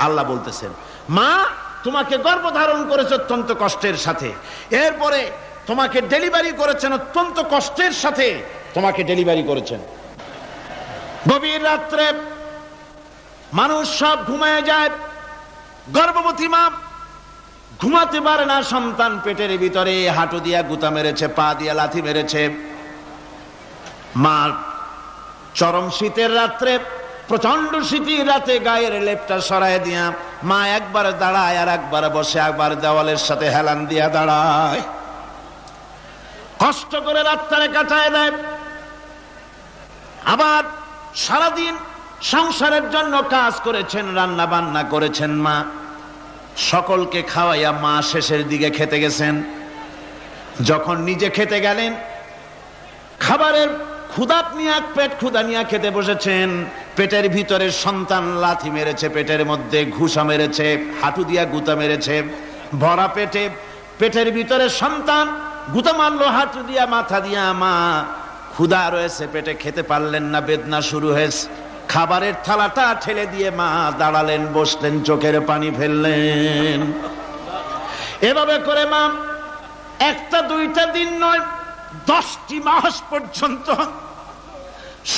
আল্লাহ বলতেছেন, মা তোমাকে গর্ভধারণ করেছে অত্যন্ত কষ্টের সাথে, এরপরে তোমাকে ডেলিভারি করেছেন অত্যন্ত কষ্টের সাথে, তোমাকে ডেলিভারি করেছেন। গভীর রাত্রে মানুষ সব ঘুমায় যায়, গর্ভবতী মা ঘুমাতে পারে না, সন্তান পেটের ভিতরে, হাঁটু দিয়া গুতা মেরেছে, পা দিয়া লাথি মেরেছে। মা চরম শীতের রাত্রে, প্রচন্ড শীতের রাতে গায়ের লেপটা সরায় দিয়া মা একবার দাঁড়ায় আর একবার বসে, একবার দেওয়ালের সাথে হেলান দিয়া দাঁড়ায়, কষ্ট করে রাতটারে কাটায় দেয়। আবার সারাদিন সংসারের জন্য কাজ করেছেন, রান্না বান্না করেছেন মা, সকলকে খাওয়াইয়া মা শেষের দিকে খেতে গেছেন। যখন নিজে খেতে গেলেন, খাবারের ক্ষুধাত নিয়ে পেট ক্ষুধা নিয়ে খেতে বসেছেন, পেটের ভিতরে সন্তান লাথি মেরেছে, পেটের মধ্যে ঘুষা মেরেছে, হাঁটু দিয়া গুতা মেরেছে, ভরা পেটে, পেটের ভিতরে সন্তান গুতা মারলো হাঁটু দিয়া, মাথা দিয়া। মা ক্ষুধা রয়েছে, পেটে খেতে পারলেন না, বেদনা শুরু হয়েছে। খাবারের থালাটা ঠেলে দিয়ে মা দাঁড়ালেন, বসলেন, চোখের পানি ফেললেন। এভাবে করে মা একটা দুইটা দিন নয়, 10টি মাস পর্যন্ত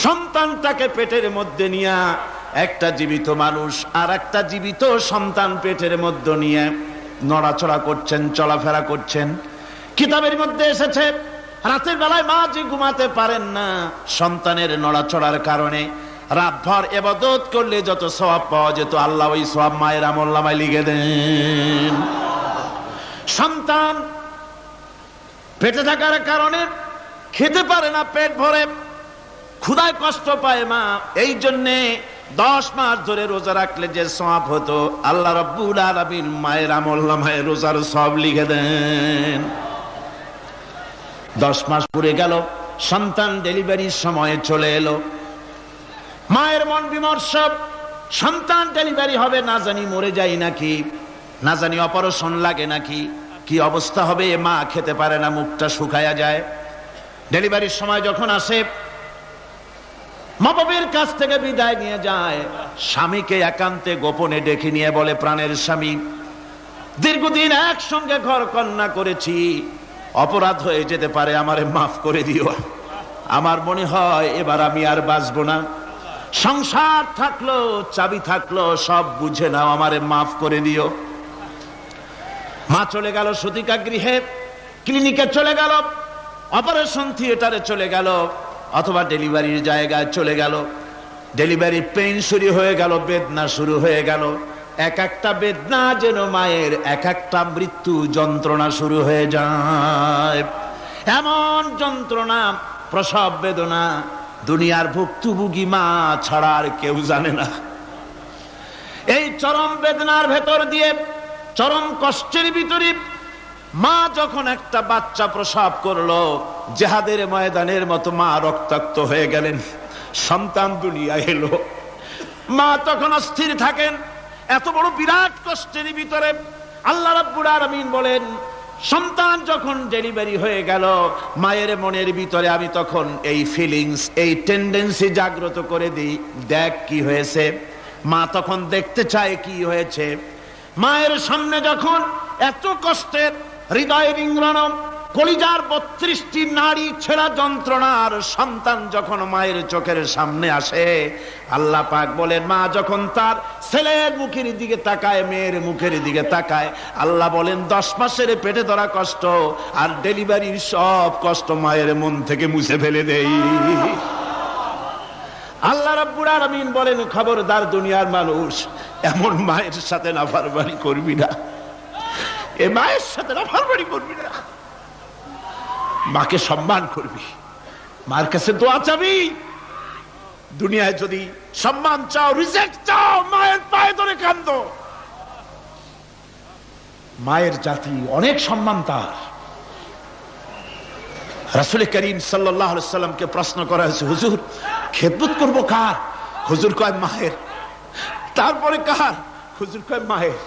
সন্তানটাকে পেটের মধ্যে নিয়ে, একটা জীবিত মানুষ আর একটা জীবিত সন্তান পেটের মধ্যে নিয়ে নড়াচড়া করছেন, চলাফেরা করছেন। কিতাবের মধ্যে এসেছে, রাতের বেলায় মা যে ঘুমাতে পারেন না, সন্তানের নড়াচড়ার কারণে রাতভর ইবাদত করলে যত সওয়াব পাওয়া যেত, আল্লাহ ওই সওয়াব মায়ের আমলনামায় লিখে দেন। সন্তান পেটে থাকার কারণে খেতে পারে না, পেট ভরে ক্ষুধায় কষ্ট পায় মা, এই জন্যে 10 মাস ধরে রোজা রাখলে যে সওয়াব হতো, আল্লাহ রাব্বুল আলামিন মায়ের আমলনামায় রোজার সওয়াব লিখে দেন। 10 মাস পুরে গেল, সন্তান ডেলিভারির সময় চলে এলো। মায়ের মন বিমর্ষ, সন্তান ডেলিভারি হবে, না জানি মরে যায় নাকি, না জানি অপারেশন লাগে নাকি, কি অবস্থা হবে। মা খেতে পারে না, মুখটা শুকায়া যায়। ডেলিভারির সময় যখন আসে, মা বাবার কাছ থেকে বিদায় নিয়ে যায়, স্বামীকে একান্তে গোপনে ডেকে নিয়ে বলে, প্রাণের স্বামী, দীর্ঘদিন একসঙ্গে ঘর কন্যা করেছি, অপরাধ হয়ে যেতে পারে, আমারে মাফ করে দিও। আমার মনে হয় এবার আমি আর বাঁচবো না। সংসার থাকলো, চাবি থাকলো, সব বুঝে নাও, আমারে মাফ করে দিও। মা চলে গেল সতিকা গৃহে, ক্লিনিকে চলে গেল, অপারেশন থিয়েটারে চলে গেল, অথবা ডেলিভারির জায়গায় চলে গেল। ডেলিভারি পেইন শুরু হয়ে গেল, বেদনা শুরু হয়ে গেল। এক একটা বেদনা যেন মায়ের এক একটা মৃত্যু যন্ত্রণা শুরু হয়ে যায়। এমন যন্ত্রণা, প্রসব বেদনা দুনিয়ার ভুক্তভোগী মা ছাড়া আর কেউ জানে না। এই চরম বেদনার ভেতর দিয়ে, চরম কষ্টের ভিতরে মা যখন একটা বাচ্চা প্রসব করলো, জিহাদের ময়দানের মতো মা রক্তাক্ত হয়ে গেলেন, সন্তান দুনিয়ায় এলো। মা তখন অস্থির থাকেন। এত বড় বিরাট কষ্টের ভিতরে আল্লাহ রাব্বুল আলামিন বলেন, সন্তান যখন ডেলিভারি হয়ে গেল, মায়ের মনের ভিতরে আমি তখন এই ফিলিংস, এই টেন্ডেন্সি জাগ্রত করে দিই, দেখ কি হয়েছে। মা তখন দেখতে চায় কি হয়েছে। মায়ের সামনে যখন এত কষ্টের, হৃদয় রিংড়ানো, কলিজার 32টি নাড়ি ছেঁড়া যন্ত্রণার সন্তান যখন মায়ের চোখের সামনে আসে, আল্লাহ পাক বলেন, মা যখন তার ছেলের মুখের দিকে তাকায়, মেয়ের মুখের দিকে তাকায়, আল্লাহ বলেন 10 মাসের পেটে ধরা কষ্ট আর ডেলিভারির সব কষ্ট মায়ের মন থেকে মুছে ফেলে দেই। আল্লাহ রাব্বুল আলামিন বলেন, খবরদার দুনিয়ার মানুষ, এমন মায়ের সাথে নাফরমানি করবি না, এ মায়ের সাথে নাফরমানি করবি না, মাকে সম্মান করবি, মার কাছে দোয়া চাবি। দুনিয়ায় যদি সম্মান চাও, রিজেক্ট চাও, মায়ের পায়ে ধরে কাঁদো। মায়ের জাতি অনেক সম্মান তার। রাসূল করিম সাল্লাল্লাহু আলাইহি সাল্লামকে প্রশ্ন করা হয়েছে, হুজুর খেদমত করব কার? হুজুর কয় মায়ের। তারপরে কার? হুজুর কয় মায়ের।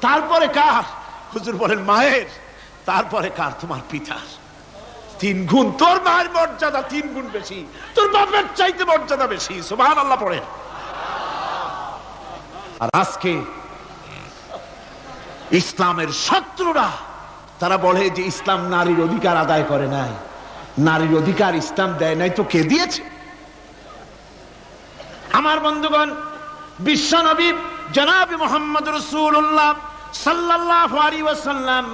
তারপরে কার? হুজুর বলেন মায়ের। তারপরে কার? তোমার পিতার। 3 গুণ। তোর মায়ের মর্যাদা 3 গুণ বেশি, তোর বাপের চাইতে মর্যাদা বেশি। সুবহানাল্লাহ পড়েন। আর আজকে ইসলামের শত্রুরা তারা বলে যে ইসলাম নারীর অধিকার আদায় করে নাই। নারীর অধিকার ইসলাম দেয় নাই তো কে দিয়েছে? আমার বন্ধুগণ, বিশ্বনবী জনাব মুহাম্মদ রাসূলুল্লাহ সাল্লাল্লাহু আলাইহি ওয়াসাল্লাম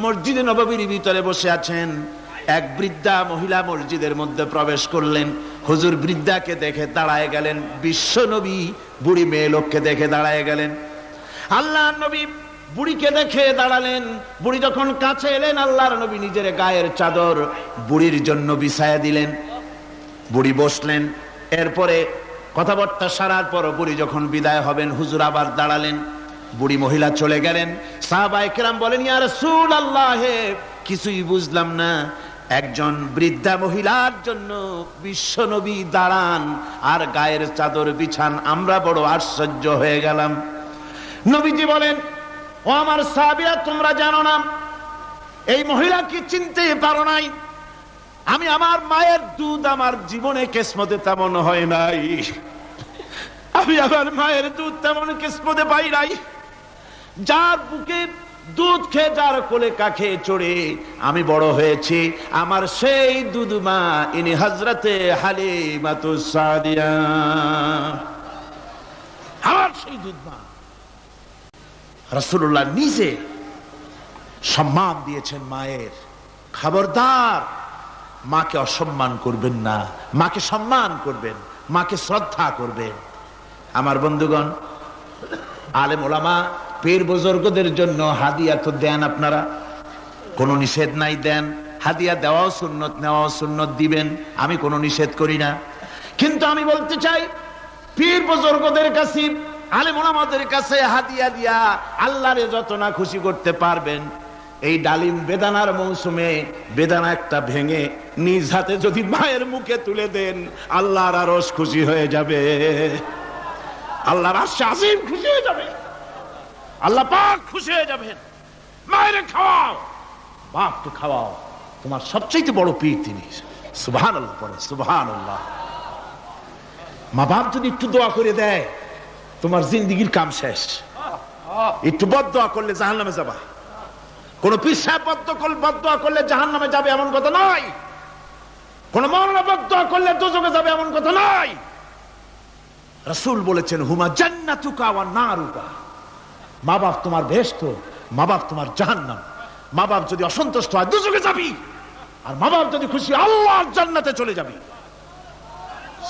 মসজিদে নববীর ভিতরে বসে আছেন। এক বৃদ্ধা মহিলা মসজিদের মধ্যে প্রবেশ করলেন। হুজুর বৃদ্ধাকে দেখে দাঁড়ায় গেলেন, বিশ্বনবী বুড়ি মেয়ে লোককে দেখে দাঁড়ায় গেলেন। আল্লাহর নবী বুড়িকে দেখে দাঁড়ালেন। বুড়ি যখন কাছে এলেন, আল্লাহর নবী নিজের গায়ের চাদর বুড়ির জন্য বিছায়া দিলেন। বুড়ি বসলেন। এরপরে কথাবার্তা সারার পর বুড়ি যখন বিদায় হবেন, হুজুর আবার দাঁড়ালেন। বুড়ি মহিলা চলে গেলেন। সাহাবায়ে কেরাম বলেন, ইয়া রাসূলুল্লাহ, কিছুই বুঝলাম না, একজন বৃদ্ধা মহিলার জন্য বিশ্বনবী দাঁড়ান আর গায়ের চাদর বিছান, আমরা বড় আশ্চর্য হয়ে গেলাম। নবীজি বলেন, ও আমার সাহাবীরা, তোমরা জানো না, এই মহিলাকে চিনতে পারো নাই। আমি আমার মায়ের দুধ আমার জীবনে কিসমতে তেমন হয় নাই। আমি আমার মায়ের দুধ তেমন কিসমতে পাই নাই। যার বুকে দুধ খেয়ে, যার কোলে কাখে চড়ে আমি বড় হয়েছি, আমার সেই দুধ মা, ইনি হযরতে হালিমাতুস সাদিয়া, আমার সেই দুধ মা। রাসূলুল্লাহ নিজে সম্মান দিয়েছেন মায়ের। খবরদার, মাকে অসম্মান করবেন না, মাকে সম্মান করবেন, মাকে শ্রদ্ধা করবেন। আমার বন্ধুগণ, আলেম ওলামা পীর বুজুর্গদের জন্য হাদিয়া তো দেন, আপনারা কোনো নিষেধ নাই, দেন। হাদিয়া দেওয়াও সুন্নত, নেওয়াও সুন্নত, দিবেন, আমি কোনো নিষেধ করি না। কিন্তু আমি বলতে চাই, পীর বুজুর্গদের কাছে, আলেম ওলামাদের কাছে হাদিয়া দিয়া আল্লাহরে যত না খুশি করতে পারবেন, এই ডালিম বেদানার মৌসুমে বেদানা একটা ভেঙে নিজ হাতে যদি মায়ের মুখে তুলে দেন, আল্লাহর আরশ খুশি হয়ে যাবে, আল্লাহর আরশে আজিম খুশি হয়ে যাবে, আল্লাহ পাক খুশি হয়ে যাবেন। মায়ের খাওয়াও, বাপকে খাওয়াও, তোমার সবচেয়ে বড় পীর তিনি। সুবহানাল্লাহ পড়ে, সুবহানাল্লাহ। মা বাপ যদি একটু দোয়া করে দেয়, তোমার জিন্দেগির কাম শেষ। একটু বদদোয়া করলে জাহান্নামে যাবা। কোন পীর সাহেব বদদোয়া করলে জাহান্নামে যাবে এমন কথা নয়। কোন মাওলানা বদদোয়া করলে দোজখে যাবে এমন কথা নয়। রাসূল বলেছেন, হুমা জান্নাতুকা ওয়া নারুকা, মা বাপ তোমার বেহেশত, মা বাপ তোমার জাহান্নাম। মা বাপ যদি অসন্তুষ্ট হয়, দোজখে যাবি, আর মা বাপ যদি খুশি, আল্লাহর জান্নাতে চলে যাবি।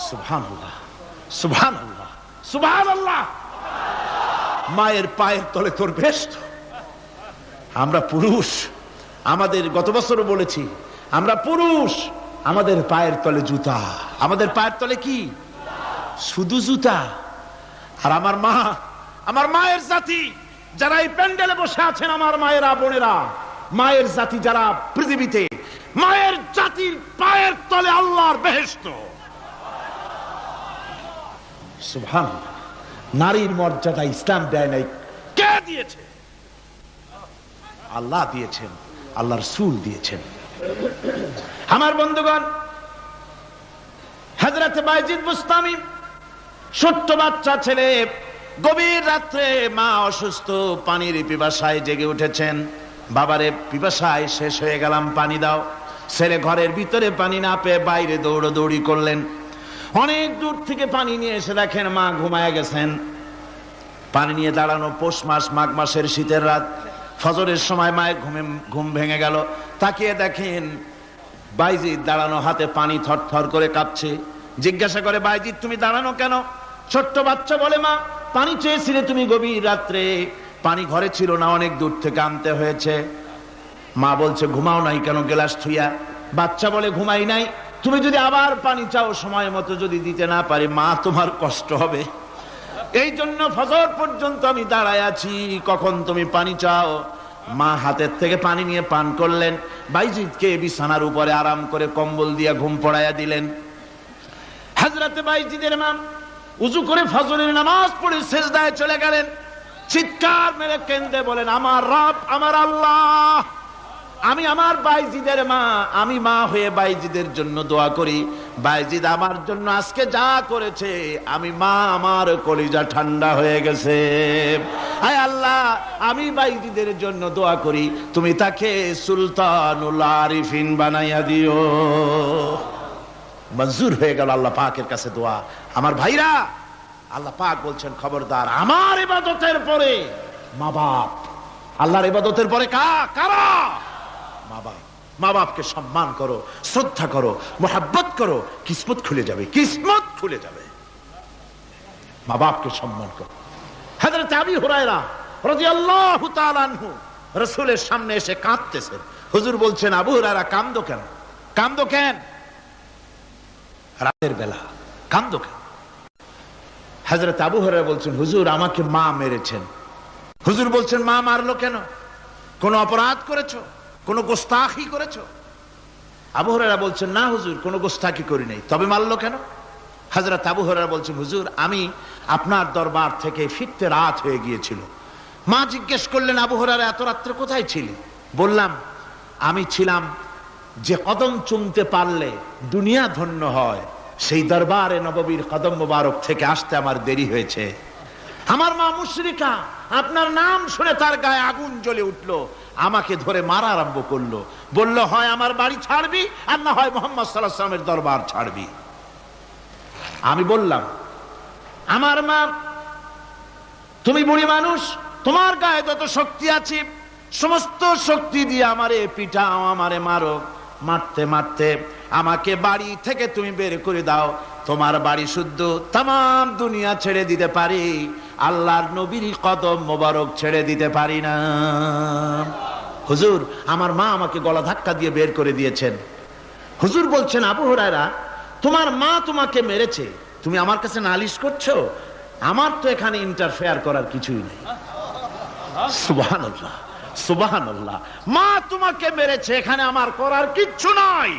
সুবহানাল্লাহ, সুবহানাল্লাহ, সুবহানাল্লাহ। মায়ের পায়ের তলে তোর বেহেশত। আমরা পুরুষ, আমাদের গত বছরও বলেছি, আমরা পুরুষ, আমাদের পায়ের তলে জুতা। আমাদের পায়ের তলে কি? শুধু জুতা। আর আমার মা, আমার মায়ের জাতি যারা এই প্যান্ডেলে বসে আছেন, আমার মায়েরা, বোনেরা, মায়ের জাতি যারা পৃথিবীতে, মায়ের জাতির পায়ের তলে আল্লাহর বেহেশত। সুবহানাল্লাহ। নারীর মর্যাদা ইসলাম দেয় নাই, কে দিয়েছে? আল্লাহ দিয়েছেন, আল্লাহ রাসূল দিয়েছেন। আমার বন্ধুগণ, হযরত বাইজিদ বুস্তামি, ছোট্ট বাচ্চা ছেলে, গভীর রাত্রে মা অসুস্থ, পানির পিপাসায় জেগে উঠেছেন। বাবারে, পিপাসায় শেষ হয়ে গেলাম, পানি দাও। ছেলে ঘরের ভিতরে পানি না পেয়ে বাইরে দৌড়াদৌড়ি করলেন। অনেক দূর থেকে পানি নিয়ে এসে দেখেন মা ঘুমায় গেছেন। পানি নিয়ে দাঁড়ানো, পৌষ মাস, মাঘ মাসের শীতের রাত, ফজরের সময় মায়ের ঘুম ভেঙে গেল। তাকিয়ে দেখেন বাইজিদ দাঁড়ানো, হাতে পানি থরথর করে কাঁপছে। জিজ্ঞাসা করে, বাইজিদ তুমি দাঁড়ানো কেন? ছোট্ট বাচ্চা বলে, মা পানি চেয়েছিলে তুমি গভীর রাত্রে, পানি ঘরে ছিল না, অনেক দূর থেকে আনতে হয়েছে। মা বলছে, ঘুমাও নাই কেন গ্লাস থুইয়া? বাচ্চা বলে, ঘুমাই নাই, তুমি যদি আবার পানি চাও, সময় মতো যদি দিতে না পারি, মা তোমার কষ্ট হবে, এই জন্য ফজর পর্যন্ত আমি দাঁড়ায় আছি, কখন তুমি পানি চাও। মা হাতের থেকে পানি নিয়ে পান করলেন। বাইজিদকে বিছানার উপরে আরাম করে কম্বল দিয়ে ঘুম পড়াইয়া দিলেন। হযরতে বাইজিদের মা উযু করে ফজরের নামাজ পড়ে সিজদায় চলে গেলেন। চিৎকার মেরে কেঁদে বলেন, আমার রব, আমার আল্লাহ, আমি আমার বাইজিদের মা, আমি মা হয়ে বাইজিদের জন্য দোয়া করি। বাইজিদ আমার জন্য আজকে যা করেছে, আমি মা, আমার কলিজা ঠান্ডা হয়ে গেছে। আয় আল্লাহ, আমি বাইজিদের জন্য দোয়া করি, তুমি তাকে সুলতানুল আরিফিন বানাইয়া দিও। মঞ্জুর হয়ে গেল আল্লাহ পাকের কাছে দোয়া। আমার ভাইরা, আল্লাহ পাক বলছেন খবরদার, আমার ইবাদতের পরে মা বাপ, আল্লাহর ইবাদতের পরে কারা? মা বাপ। মা বাপকে সম্মান করো, শ্রদ্ধা করো, মোহাব্বত করো, কিসমত খুলে যাবে, কিসমত খুলে যাবে। মা বাপকে সম্মান করো। হযরত আবু হুরায়রা রাদিয়াল্লাহু তাআলা আনহু রাসূলের সামনে এসে কাঁদতেছেন। হুজুর বলছেন, আবু হুরায়রা কাঁদো কেন? কাঁদো কেন? রাতের বেলা কাঁদো কেন? হযরত আবু হুরায়রা বলছেন, হুজুর আমাকে মা মেরেছেন। হুজুর বলছেন, মা মারলো কেন? কোন অপরাধ করেছো? কোন গোস্তাখি করেছো? আবু হুরায়রা বলছেন, না হুজুর, কোন গোস্তাখি করি নাই, তবে মারলো কেন? হযরত আবু হুরায়রা বলছেন, হুজুর আমি আপনার দরবার থেকে ফিরতে রাত হয়ে গিয়েছিল। মা জিজ্ঞেস করলেন, আবু হুরায়রা এত রাত্রে কোথায় ছিলি? বললাম, আমি ছিলাম যে কদম চুমতে পারলে দুনিয়া ধন্য হয়, সেই দরবারে নববীর কদম মোবারক থেকে আসতে আমার দেরি হয়েছে। আমার মা মুশরিকা, আপনার নাম শুনে তার গায়ে আগুন জ্বলে উঠলো, আমাকে ধরে মারা আরম্ভ করলো। বলল, হয় আমার বাড়ি ছাড়বি, আর না হয় মুহাম্মদ সাল্লাল্লাহু আলাইহি ওয়াসাল্লামের দরবার ছাড়বি। আমি বললাম, আমার মা, তুমি বুড়ি মানুষ, তোমার গায়ে যত শক্তি আছে সমস্ত শক্তি দিয়ে আমারে পিটাও, আমারে মারো। মারতে মারতে আমাকে বাড়ি থেকে তুমি বের করে দাও। তোমার বাড়ি শুদ্ধ, তাম দুনিয়া ছেড়ে দিতে পারি, আল্লাহর নবীর কদম মোবারক ছেড়ে দিতে পারি না। হুজুর, আমার মা আমাকে গলা ধাক্কা দিয়ে বের করে দিয়েছেন। হুজুর বলছেন, আবু হুরায়রা, তোমার মা তোমাকে মেরেছে, তুমি আমার কাছে নালিশ করছো? আমার তো এখানে ইন্টারফেয়ার করার কিছুই নেই। সুবহানাল্লাহ, সুবহানাল্লাহ। মা তোমাকে মেরেছে, এখানে আমার করার কিচ্ছু নাই।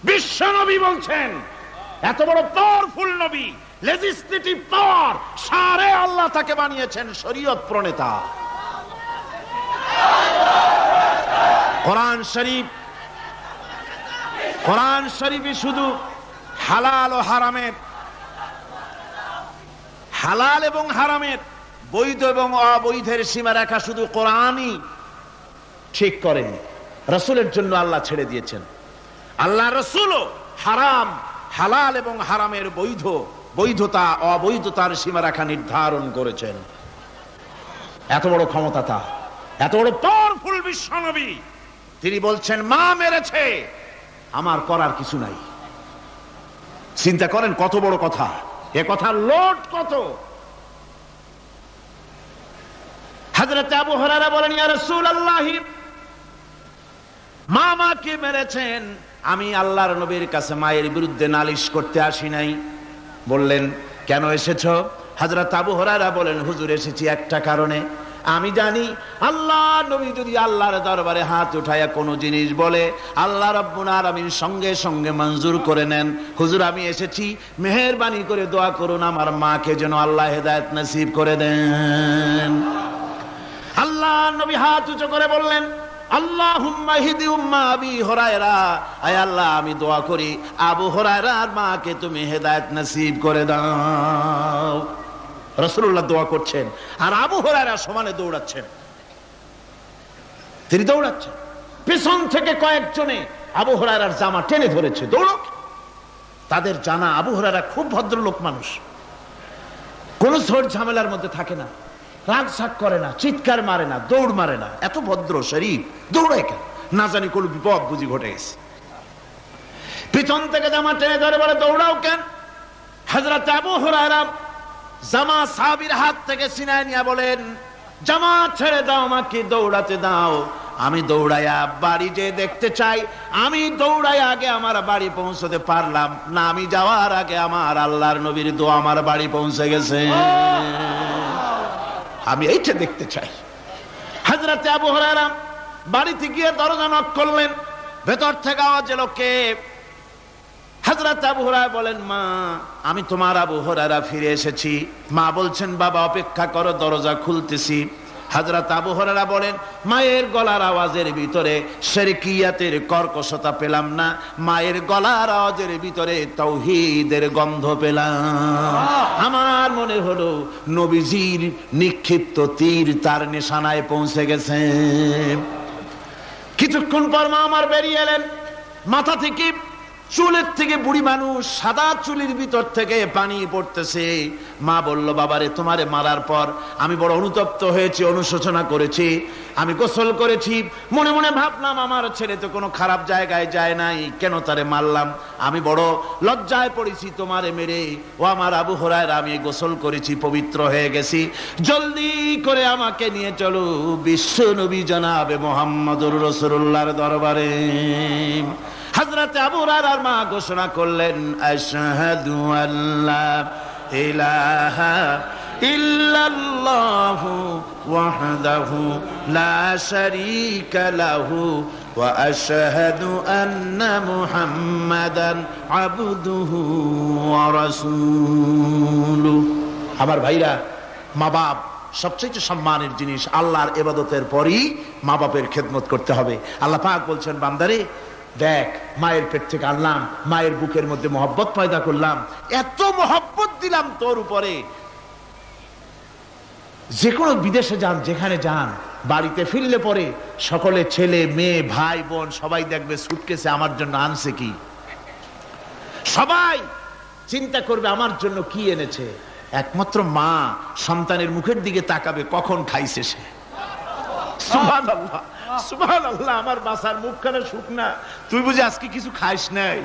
বিশ্ব নবী বলছেন, এত বড় পাওয়ারফুল নবী, লেজিসলেটিভ পাওয়ার, সারে আল্লাহ তাকে বানিয়েছেন শরীয়ত প্রণেতা। কোরআন শরীফ, কোরআন শরীফে শুধু হালাল ও হারামের, হালাল এবং হারামের, বৈধ এবং অবৈধের সীমারেখা শুধু কোরআনই ঠিক করেনি, রাসূলের জন্য আল্লাহ ছেড়ে দিয়েছেন। আল্লাহ রাসূলও হারাম, হালাল এবং হারামের বৈধতা অবৈধতার সীমারেখা নির্ধারণ করেছেন। এত বড় ক্ষমতা তার, এত বড় পাওয়ারফুল বিশ্ব নবী, তিনি বলছেন, মা মেরেছে, আমার করার কিছু নাই। চিন্তা করেন কত বড় কথা, এ কথার লোড কত। হযরত আবু হুরায়রা বলেন, ইয়া রাসূলুল্লাহ, মা আমাকে মেরেছেন, আমি আল্লাহর নবীর কাছে মায়ের বিরুদ্ধে নালিশ করতে আসি নাই। বললেন, কেন এসেছো? হযরত আবু হুরায়রা বলেন, হুজুর এসেছি একটা কারণে, আমি জানি আল্লাহ নবী যদি আল্লাহর দরবারে হাত উঠায়া কোনো জিনিস বলে, আল্লাহ রাব্বুল আলামিন সঙ্গে সঙ্গে মঞ্জুর করে নেন। হুজুর আমি এসেছি, মেহেরবানি করে দোয়া করুন আমার মাকে যেন আল্লাহ হেদায়েত নসিব করে দেন। আল্লাহ নবী হাত উঁচু করে বললেন, আল্লাহুম্মা হিদি উম্মা আবি হুরায়রা, আয় আল্লাহ আমি দোয়া করি আবু হুরায়রার মাকে তুমি হেদায়েত নসিব করে দাও। রাসূলুল্লাহ দোয়া করছেন আর আবু হুরায়রা সমানে দৌড়াচ্ছেন। তিনি দৌড়াচ্ছেন, পেছন থেকে কয়েকজনে আবু হুরায়রার জামা টেনে ধরেছে, দৌড়ক। তাদের জানা আবু হুরায়রা খুব ভদ্রলোক মানুষ, কোন ঝড় ঝামেলার মধ্যে থাকে না, রাগ সাগ করে না, চিৎকার মারে না, দৌড় মারে না, এত ভদ্র শরীর, দৌড়ায় কেন? না জানি কোন বিপদ বুঝি ঘটে গেছে। পিছন থেকে জামা টেনে ধরে বলে, দৌড়াও কেন? হযরত আবু হুরায়রা জামা সাহাবীর হাত থেকে ছিনায় নিয়ে বলেন, জামা ছেড়ে দাও, আমাকে দৌড়াতে দাও। আমি দৌড়াইয়া বাড়ি যে দেখতে চাই, আমি দৌড়াইয়া আগে আমার বাড়ি পৌঁছতে পারলাম না, আমি যাওয়ার আগে আমার আল্লাহর নবীর দোয়া আমার বাড়ি পৌঁছে গেছে, আমি এইটা দেখতে চাই। হযরত আবু হুরায়রা বাড়িতে গিয়ে দরজা নক করলেন, ভেতর থেকে আওয়াজ এলো, কে? হযরত আবু হুরায়রা বলেন, মা আমি তোমার আবু হুরায়রা ফিরে এসেছি। মা বলছেন, বাবা অপেক্ষা করো, দরজা খুলতেছি। হযরত আবু হুরায়রা বলেন, মায়ের গলার আওয়াজের ভিতরে শিরকিয়াতের কর্কশতা পেলাম না, মায়ের গলার আওয়াজের ভিতরে তাওহীদের গন্ধ পেলাম। আমার মনে হলো নবীজির নিক্ষিপ্ত তীর তার নিশানায় পৌঁছে গেছে। কিছুক্ষণ পর মা আমার বেরিয়ে এলেন, মাথা থেকে চুলের থেকে বুড়ি মানুষ, সাদা চুলের ভিতর থেকে পানি পড়তেছে। মা বলল, বাবারে তোমারে মারার পর আমি বড় অনুতপ্ত হয়েছি, অনুশোচনা করেছি, আমি গোসল করেছি, মনে মনে ভাবলাম আমার ছেলে তো কোনো খারাপ জায়গায় যায় নাই, কেন তারে মারলাম, আমি বড় লজ্জায় পড়েছি তোমারে মেরে। ও আমার আবু হুরায়রা, আমি গোসল করেছি, পবিত্র হয়ে গেছি, জলদি করে আমাকে নিয়ে চলো বিশ্ব নবী জনাবে মুহাম্মদুর রাসূলুল্লাহর দরবারে। হযরত আবু হুরায়রার মা ঘোষণা করলেন, আশহাদু আল্লা ইলাহা ইল্লাল্লাহু ওয়াহদাহু লা শারীকা লাহু ওয়া আশহাদু আন্না মুহাম্মাদান আবদুহু ওয়া রাসূলুহু। আমার ভাইরা, মা বাপ সবচেয়ে সম্মানের জিনিস। আল্লাহর ইবাদতের পরই মা বাপের খেদমত করতে হবে। আল্লাহ পাক বলছেন, বান্দারে দেখ, মায়ের পেট থেকে আনলাম, মায়ের বুকের মধ্যে মহব্বত পয়দা করলাম, এত মহব্বত দিলাম তোর উপরে, যে কোনো বিদেশে যান, যেখানে যান, বাড়িতে ফিরলে পরে সকলে ছেলে মেয়ে ভাই বোন সবাই দেখবে সুটকেসে আমার জন্য আনছে কি, সবাই চিন্তা করবে আমার জন্য কি এনেছে। একমাত্র মা সন্তানের মুখের দিকে তাকাবে কখন খাইছে সে। সুবহানাল্লাহ, সুবহানাল্লাহ। আমার বাসার মুখখানা শুকনা, তুই বুঝি আজকে কিছু খাইস নাই?